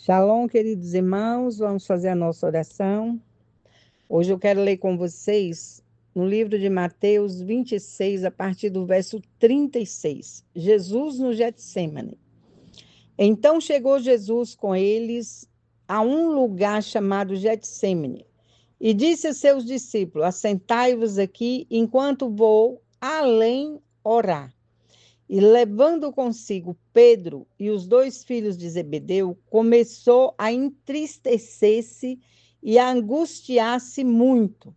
Shalom, queridos irmãos, vamos fazer a nossa oração. Hoje eu quero ler com vocês no livro de Mateus 26, a partir do verso 36. Jesus no Getsêmani. Então chegou Jesus com eles a um lugar chamado Getsêmani e disse a seus discípulos: Assentai-vos aqui enquanto vou além orar. E levando consigo Pedro e os dois filhos de Zebedeu, começou a entristecer-se e a angustiar-se muito.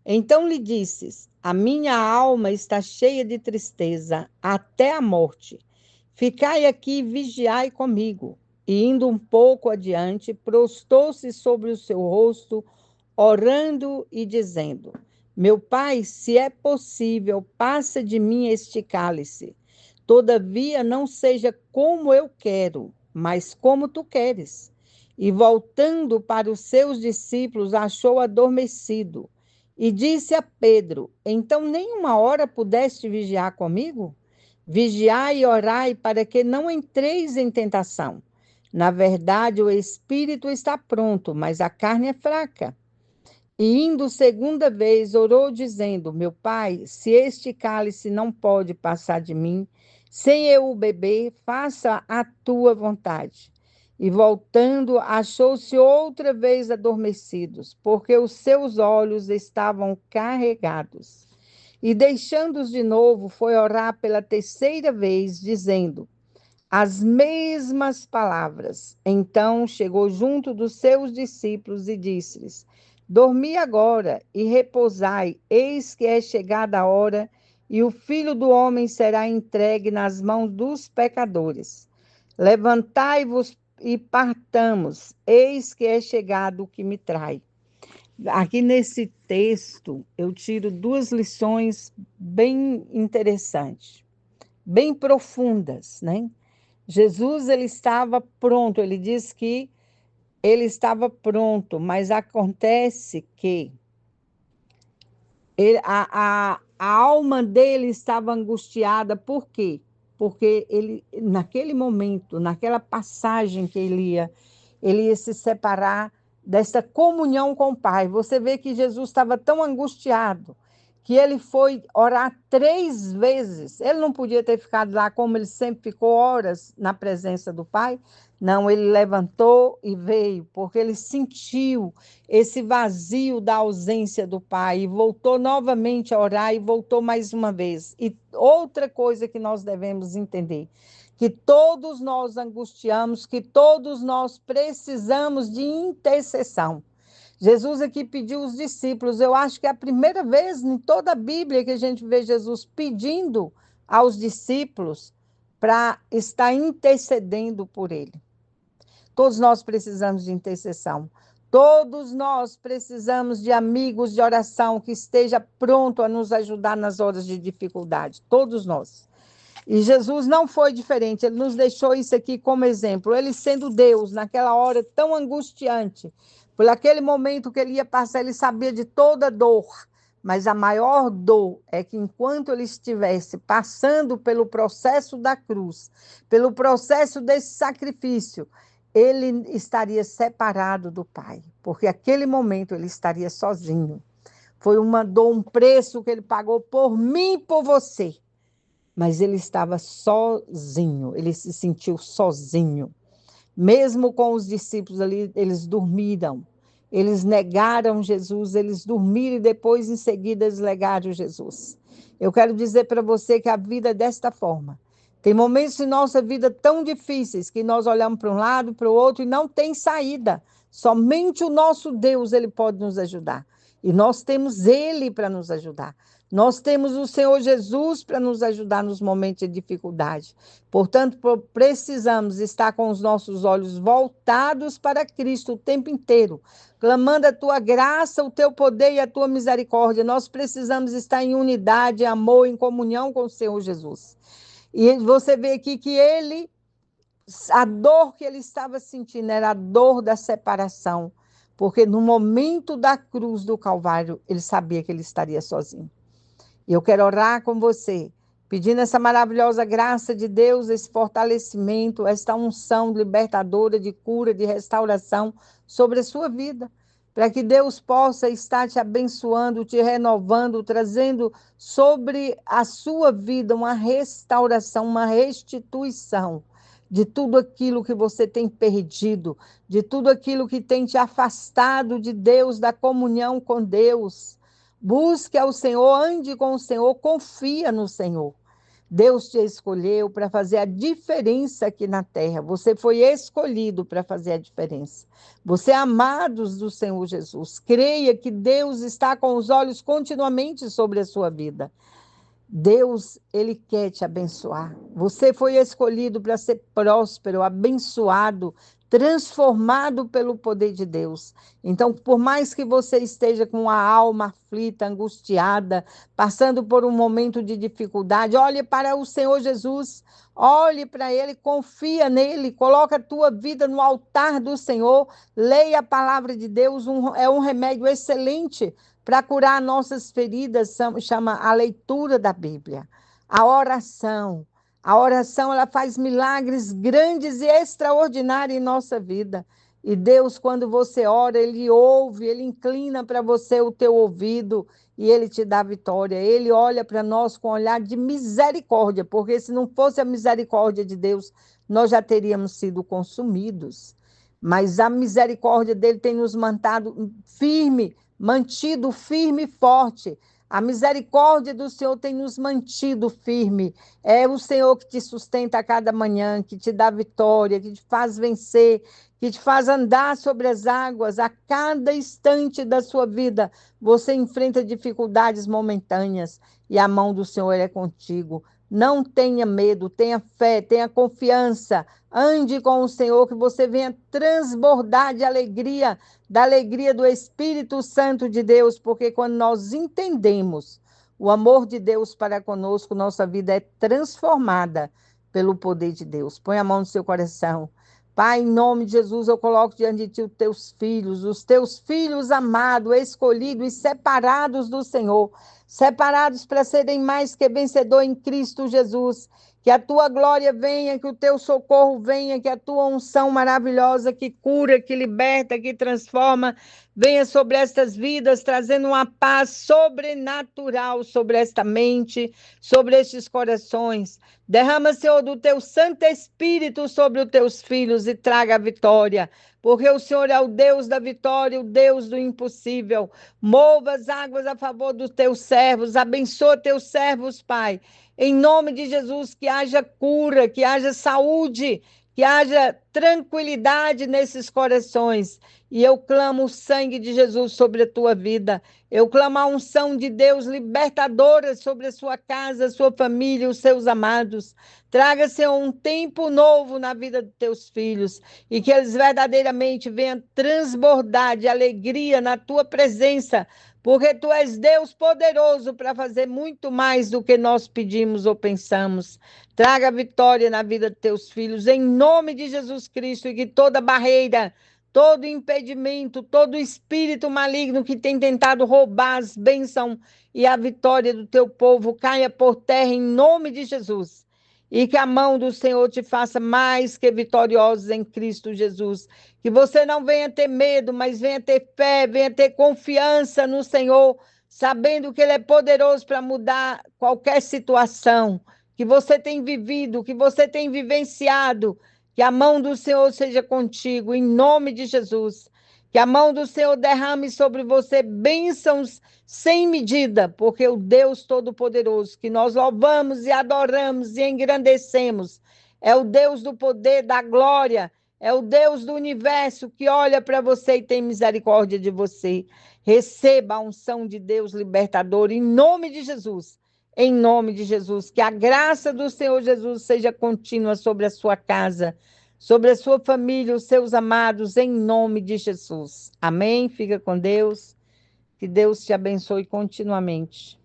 Então lhe disse: A minha alma está cheia de tristeza até a morte. Ficai aqui e vigiai comigo. E indo um pouco adiante, prostou-se sobre o seu rosto, orando e dizendo: Meu pai, se é possível, passa de mim este cálice. Todavia, não seja como eu quero, mas como tu queres. E voltando para os seus discípulos, achou adormecido. E disse a Pedro: Então nenhuma hora pudeste vigiar comigo? Vigiai e orai para que não entreis em tentação. Na verdade, o espírito está pronto, mas a carne é fraca. E indo segunda vez, orou, dizendo: Meu pai, se este cálice não pode passar de mim, sem eu o beber, faça a tua vontade. E voltando, achou-se outra vez adormecidos, porque os seus olhos estavam carregados. E deixando-os de novo, foi orar pela terceira vez, dizendo as mesmas palavras. Então chegou junto dos seus discípulos e disse-lhes: Dormi agora e repousai, eis que é chegada a hora, e o Filho do Homem será entregue nas mãos dos pecadores. Levantai-vos e partamos, eis que é chegado o que me trai. Aqui nesse texto, eu tiro duas lições bem interessantes, bem profundas, né? Jesus, ele estava pronto, ele diz que ele estava pronto, mas acontece que a alma dele estava angustiada, por quê? Porque ele, naquele momento, naquela passagem que ele ia se separar dessa comunhão com o Pai. Você vê que Jesus estava tão angustiado que ele foi orar 3 vezes. Ele não podia ter ficado lá como ele sempre ficou, horas na presença do Pai. Não, ele levantou e veio, porque ele sentiu esse vazio da ausência do Pai, e voltou novamente a orar e voltou mais uma vez. E outra coisa que nós devemos entender, que todos nós angustiamos, que todos nós precisamos de intercessão. Jesus aqui pediu os discípulos, eu acho que é a primeira vez em toda a Bíblia que a gente vê Jesus pedindo aos discípulos para estar intercedendo por ele. Todos nós precisamos de intercessão. Todos nós precisamos de amigos de oração que esteja pronto a nos ajudar nas horas de dificuldade. Todos nós. E Jesus não foi diferente, ele nos deixou isso aqui como exemplo. Ele sendo Deus, naquela hora tão angustiante, por aquele momento que ele ia passar, ele sabia de toda dor. Mas a maior dor é que enquanto ele estivesse passando pelo processo da cruz, pelo processo desse sacrifício, ele estaria separado do Pai, porque aquele momento ele estaria sozinho. Foi uma dor, um preço que ele pagou por mim e por você. Mas ele estava sozinho, ele se sentiu sozinho. Mesmo com os discípulos ali, eles dormiram. Eles negaram Jesus, eles dormiram e depois, em seguida, eles negaram Jesus. Eu quero dizer para você que a vida é desta forma. Tem momentos em nossa vida tão difíceis que nós olhamos para um lado, para o outro e não tem saída. Somente o nosso Deus, ele pode nos ajudar. E nós temos ele para nos ajudar. Nós temos o Senhor Jesus para nos ajudar nos momentos de dificuldade. Portanto, precisamos estar com os nossos olhos voltados para Cristo o tempo inteiro, clamando a tua graça, o teu poder e a tua misericórdia. Nós precisamos estar em unidade, amor, em comunhão com o Senhor Jesus. E você vê aqui que a dor que ele estava sentindo era a dor da separação, porque no momento da cruz do Calvário, ele sabia que ele estaria sozinho. E eu quero orar com você, pedindo essa maravilhosa graça de Deus, esse fortalecimento, esta unção libertadora de cura, de restauração sobre a sua vida, para que Deus possa estar te abençoando, te renovando, trazendo sobre a sua vida uma restauração, uma restituição de tudo aquilo que você tem perdido, de tudo aquilo que tem te afastado de Deus, da comunhão com Deus. Busque ao Senhor, ande com o Senhor, confia no Senhor. Deus te escolheu para fazer a diferença aqui na terra. Você foi escolhido para fazer a diferença. Você é amado do Senhor Jesus. Creia que Deus está com os olhos continuamente sobre a sua vida. Deus, Ele quer te abençoar. Você foi escolhido para ser próspero, abençoado, transformado pelo poder de Deus. Então, por mais que você esteja com a alma aflita, angustiada, passando por um momento de dificuldade, olhe para o Senhor Jesus, olhe para Ele, confia nele, coloca a tua vida no altar do Senhor, leia a palavra de Deus, é um remédio excelente para curar nossas feridas, chama a leitura da Bíblia, a oração. A oração, ela faz milagres grandes e extraordinários em nossa vida. E Deus, quando você ora, Ele ouve, Ele inclina para você o teu ouvido e Ele te dá vitória. Ele olha para nós com um olhar de misericórdia, porque se não fosse a misericórdia de Deus, nós já teríamos sido consumidos. Mas a misericórdia dele tem nos mantido firme e forte. A misericórdia do Senhor tem nos mantido firme. É o Senhor que te sustenta a cada manhã, que te dá vitória, que te faz vencer, que te faz andar sobre as águas. A cada instante da sua vida, você enfrenta dificuldades momentâneas e a mão do Senhor é contigo. Não tenha medo, tenha fé, tenha confiança. Ande com o Senhor, que você venha transbordar de alegria, da alegria do Espírito Santo de Deus, porque quando nós entendemos o amor de Deus para conosco, nossa vida é transformada pelo poder de Deus. Põe a mão no seu coração. Pai, em nome de Jesus, eu coloco diante de ti os teus filhos amados, escolhidos e separados do Senhor, separados para serem mais que vencedor em Cristo Jesus. Que a tua glória venha, que o teu socorro venha, que a tua unção maravilhosa que cura, que liberta, que transforma, venha sobre estas vidas, trazendo uma paz sobrenatural sobre esta mente, sobre estes corações. Derrama, Senhor, do teu Santo Espírito sobre os teus filhos e traga a vitória, porque o Senhor é o Deus da vitória, o Deus do impossível. Mova as águas a favor dos teus servos, abençoa teus servos, Pai. Em nome de Jesus, que haja cura, que haja saúde, que haja tranquilidade nesses corações. E eu clamo o sangue de Jesus sobre a tua vida. Eu clamo a unção de Deus libertadora sobre a sua casa, a sua família, os seus amados. Traga, Senhor, um tempo novo na vida dos teus filhos e que eles verdadeiramente venham transbordar de alegria na tua presença, porque tu és Deus poderoso para fazer muito mais do que nós pedimos ou pensamos. Traga vitória na vida de teus filhos, em nome de Jesus Cristo, e que toda barreira, todo impedimento, todo espírito maligno que tem tentado roubar as bênçãos e a vitória do teu povo caia por terra em nome de Jesus. E que a mão do Senhor te faça mais que vitoriosos em Cristo Jesus. Que você não venha ter medo, mas venha ter fé, venha ter confiança no Senhor, sabendo que Ele é poderoso para mudar qualquer situação que você tem vivido, que você tem vivenciado. Que a mão do Senhor seja contigo, em nome de Jesus. Que a mão do Senhor derrame sobre você bênçãos sem medida, porque o Deus Todo-Poderoso, que nós louvamos e adoramos e engrandecemos, é o Deus do poder, da glória, é o Deus do universo que olha para você e tem misericórdia de você. Receba a unção de Deus libertador, em nome de Jesus. Em nome de Jesus, que a graça do Senhor Jesus seja contínua sobre a sua casa, sobre a sua família, os seus amados, em nome de Jesus. Amém? Fica com Deus. Que Deus te abençoe continuamente.